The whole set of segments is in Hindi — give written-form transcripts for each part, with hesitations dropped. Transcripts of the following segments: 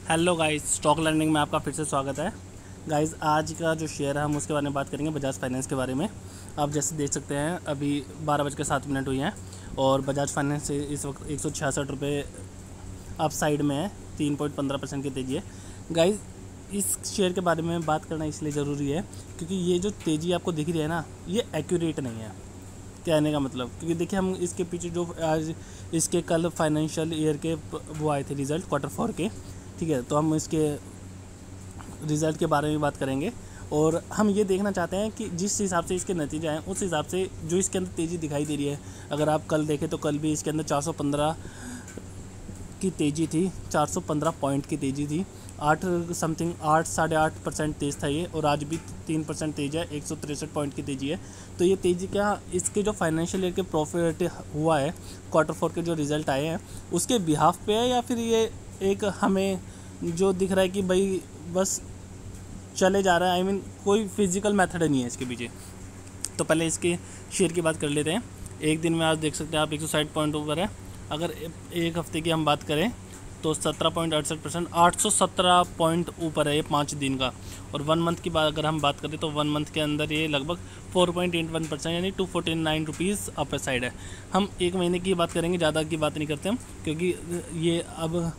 हेलो गाइस, स्टॉक लर्निंग में आपका फिर से स्वागत है। गाइस, आज का जो शेयर है हम उसके बारे में बात करेंगे, बजाज फाइनेंस के बारे में। आप जैसे देख सकते हैं अभी 12:07 हुई हैं और बजाज फाइनेंस से इस वक्त 166 रुपये अप साइड में है। 3.15% की तेज़ी है। गाइस, इस शेयर के बारे में बात करना इसलिए ज़रूरी है क्योंकि ये जो तेज़ी आपको दिख रही है ना, ये एक्यूरेट नहीं है। कहने का मतलब, क्योंकि देखिए हम इसके पीछे जो आज इसके कल फाइनेंशियल ईयर के वो आए थे रिज़ल्ट Q4 के, ठीक है। तो हम इसके रिज़ल्ट के बारे में बात करेंगे और हम ये देखना चाहते हैं कि जिस हिसाब से इसके नतीजे आए उस हिसाब से जो इसके अंदर तेज़ी दिखाई दे रही है। अगर आप कल देखें तो कल भी इसके अंदर 415 की तेज़ी थी, 415 पॉइंट की तेज़ी थी। 8.5% तेज़ था ये, और आज भी 3% तेज़ है, 163 पॉइंट की तेज़ी है। तो ये तेज़ी क्या इसके जो फाइनेंशियल ईयर के प्रॉफिट हुआ है, Q4 के जो रिज़ल्ट आए हैं उसके बिहाफ पे है, या फिर ये एक हमें जो दिख रहा है कि भाई बस चले जा रहा है। आई मीन कोई फिजिकल मेथड नहीं है इसके पीछे। तो पहले इसके शेयर की बात कर लेते हैं। एक दिन में आज देख सकते हैं आप 160 पॉइंट ऊपर है। अगर एक हफ्ते की हम बात करें तो 17.68%, 817 पॉइंट ऊपर है ये 5 दिन का। और 1 मंथ की बात अगर हम बात करें तो 1 मंथ के अंदर ये लगभग 4.81% यानी 249 रुपीज़ अपर साइड है। हम एक महीने की बात करेंगे, ज़्यादा की बात नहीं करते हम, क्योंकि ये अब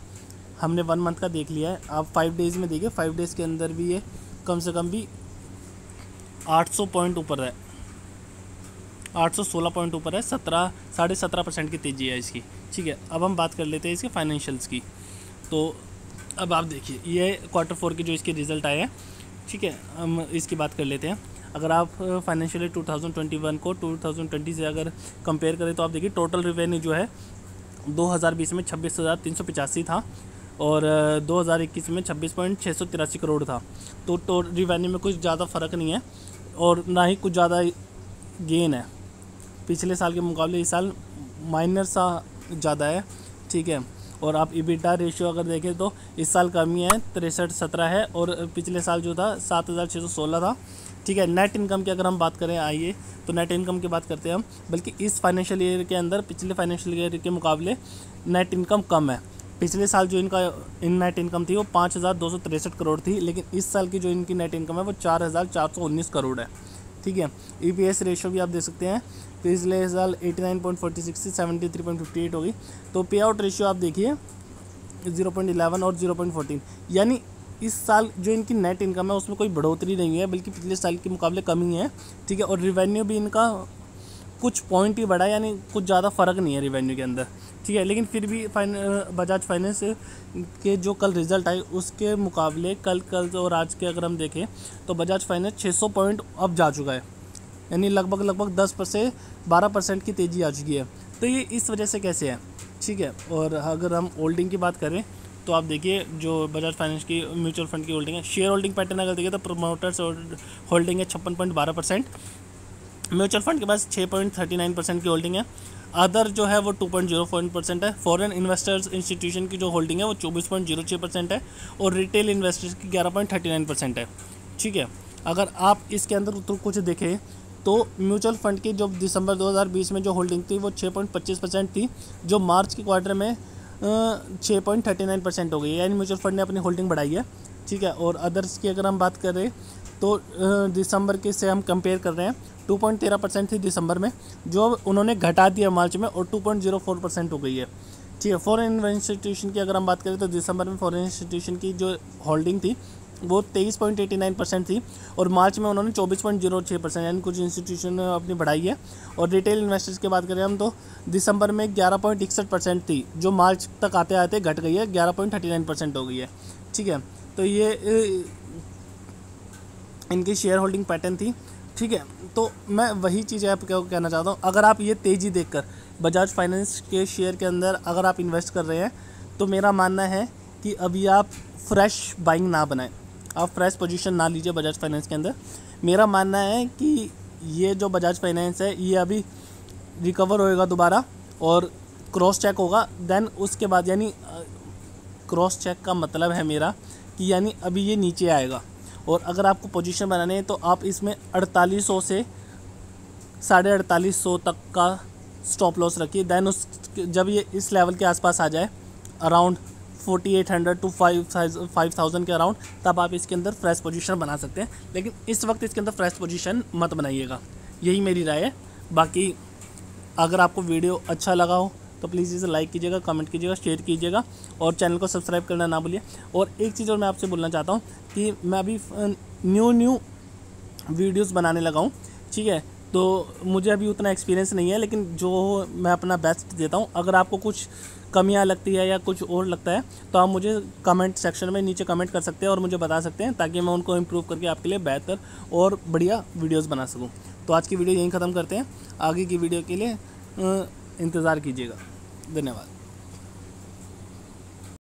हमने 1 मंथ का देख लिया है। आप 5 डेज़ में देखिए, 5 डेज़ के अंदर भी ये कम से कम भी 800 पॉइंट ऊपर है, 816 पॉइंट ऊपर है। 17.5% की तेज़ी है इसकी, ठीक है। अब हम बात कर लेते हैं इसके फाइनेंशियल्स की। तो अब आप देखिए ये Q4 के जो इसके रिज़ल्ट आए हैं, ठीक है, हम इसकी बात कर लेते हैं। अगर आप फाइनेंशियल 2021 को 2020 से अगर कंपेयर करें तो आप देखिए टोटल रिवेन्यू जो है 2020 में 26,385 था और 2021 में 26.683 करोड़ था। तो रिवेन्यू में कुछ ज़्यादा फ़र्क नहीं है और ना ही कुछ ज़्यादा गेन है। पिछले साल के मुकाबले इस साल माइनर सा ज़्यादा है, ठीक है। और आप EBITDA रेशियो अगर देखें तो इस साल कमी है, 63-17 है, और पिछले साल जो था 7,616 था, ठीक है। नेट इनकम की अगर हम बात करें, आइए तो नेट इनकम की बात करते हैं हम। बल्कि इस फाइनेंशियल ईयर के अंदर पिछले फाइनेंशियल ईयर के मुकाबले नेट इनकम कम है। पिछले साल जो इनका नेट इनकम थी वो 5,263 करोड़ थी, लेकिन इस साल की जो इनकी नेट इनकम है वो 4,419 करोड़ है, ठीक है। EPS रेशियो भी आप देख सकते हैं, पिछले साल 89.46 से 73.58 होगी। तो पे आउट रेशियो आप देखिए 0.11 और 0.14, यानी इस साल जो इनकी नेट इनकम है उसमें कोई बढ़ोतरी नहीं है, बल्कि पिछले साल के मुकाबले कमी है, ठीक है। और रिवेन्यू भी इनका कुछ पॉइंट ही बढ़ा है, यानी कुछ ज़्यादा फ़र्क नहीं है रिवेन्यू के अंदर, ठीक है। लेकिन फिर भी बजाज फाइनेंस के जो कल रिज़ल्ट आए उसके मुकाबले कल और आज के अगर हम देखें तो बजाज फाइनेंस 600 पॉइंट अब जा चुका है, यानी लगभग 10 से 12% की तेज़ी आ चुकी है। तो ये इस वजह से कैसे है, ठीक है। और अगर हम होल्डिंग की बात करें तो आप देखिए जो बजाज फाइनेंस की म्यूचुअल फंड की होल्डिंग है, शेयर होल्डिंग पैटर्न अगर देखिए तो प्रोमोटर्स होल्डिंग है 56.12%, म्यूचुअल फंड के पास 6.39% की होल्डिंग है, अदर जो है वो 2.04% है, फॉरेन इन्वेस्टर्स इंस्टीट्यूशन की जो होल्डिंग है वो 24.06% है, और रिटेल इन्वेस्टर्स की 11.39% है, ठीक है। अगर आप इसके अंदर तो कुछ देखें तो म्यूचुअल फंड की जो दिसंबर 2020 में जो होल्डिंग थी वो 6.25% थी, जो मार्च के क्वार्टर में 6.39% हो गई है, यानी म्यूचुअल फंड ने अपनी होल्डिंग बढ़ाई है, ठीक है। और अदर्स की अगर हम बात करें तो दिसंबर के से हम कंपेयर कर रहे हैं, 2.13% थी दिसंबर में, जो उन्होंने घटा दिया मार्च में, और 2.04% हो गई है, ठीक है। फॉरेन इंस्टीट्यूशन की अगर हम बात करें तो दिसंबर में फॉरेन इंस्टीट्यूशन की जो होल्डिंग थी वो 23.89% थी, और मार्च में उन्होंने 24.06%, यानी कुछ इंस्टीट्यूशन अपनी बढ़ाई है। और रिटेल इन्वेस्टर्स की बात करें हम तो दिसंबर में 11.61% थी, जो मार्च तक आते आते घट गई है, 11.39% हो गई है, ठीक है। तो ये इनकी शेयर होल्डिंग पैटर्न थी, ठीक है। तो मैं वही चीज़ आपको कहना चाहता हूँ, अगर आप ये तेज़ी देखकर बजाज फाइनेंस के शेयर के अंदर अगर आप इन्वेस्ट कर रहे हैं तो मेरा मानना है कि अभी आप फ्रेश बाइंग ना बनाएं, आप फ्रेश पोजीशन ना लीजिए बजाज फाइनेंस के अंदर। मेरा मानना है कि ये जो बजाज फाइनेंस है ये अभी रिकवर होएगा दोबारा और क्रॉस चेक होगा, देन उसके बाद, यानी क्रॉस चेक का मतलब है मेरा कि यानी अभी ये नीचे आएगा, और अगर आपको पोजीशन बनाने है तो आप इसमें 4800 से 4850 तक का स्टॉप लॉस रखिए। देन उस जब ये इस लेवल के आसपास आ जाए, अराउंड 4800 टू 5000 के अराउंड, तब आप इसके अंदर फ्रेश पोजीशन बना सकते हैं। लेकिन इस वक्त इसके अंदर फ्रेश पोजीशन मत बनाइएगा, यही मेरी राय है। बाकी अगर आपको वीडियो अच्छा लगा हो तो प्लीज़ इसे लाइक कीजिएगा, कमेंट कीजिएगा, शेयर कीजिएगा और चैनल को सब्सक्राइब करना ना भूलिए। और एक चीज़ और मैं आपसे बोलना चाहता हूँ कि मैं अभी न्यू वीडियोस बनाने लगा हूँ, ठीक है। तो मुझे अभी उतना एक्सपीरियंस नहीं है, लेकिन जो मैं अपना बेस्ट देता हूँ। अगर आपको कुछ कमियाँ लगती है या कुछ और लगता है तो आप मुझे कमेंट सेक्शन में नीचे कमेंट कर सकते हैं और मुझे बता सकते हैं, ताकि मैं उनको इम्प्रूव करके आपके लिए बेहतर और बढ़िया वीडियोस बना सकूं। तो आज की वीडियो यहीं ख़त्म करते हैं, आगे की वीडियो के लिए इंतज़ार कीजिएगा। धन्यवाद।